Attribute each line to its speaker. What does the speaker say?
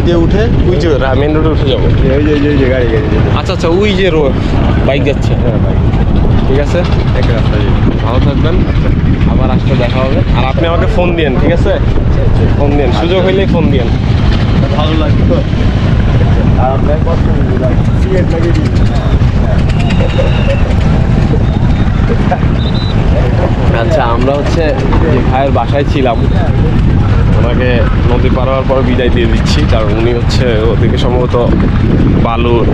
Speaker 1: দিয়ে উঠে ওই যে মেন রোডে উঠে যাবো।
Speaker 2: ওই যে গাড়ি
Speaker 1: আচ্ছা আচ্ছা, ওই যে বাইক যাচ্ছে।
Speaker 2: হ্যাঁ ভাই,
Speaker 1: ঠিক আছে,
Speaker 2: এক রাস্তা
Speaker 1: ভালো থাকবেন, আবার আসলে দেখা হবে। আর আপনি আমাকে ফোন দিন, ঠিক আছে? ফোন দিন, সুযোগ হইলেই ফোন দিন।
Speaker 2: ভালো লাগতো। আর আপনার কষ্ট সিগারেট লাগিয়ে দিন।
Speaker 1: আচ্ছা, আমরা হচ্ছে যে ভাইয়ের বাসায় ছিলাম, ওনাকে নদী পার হওয়ার পর বিদায় দিয়ে দিচ্ছি, কারণ উনি হচ্ছে ওদিকে সম্ভবত বালুর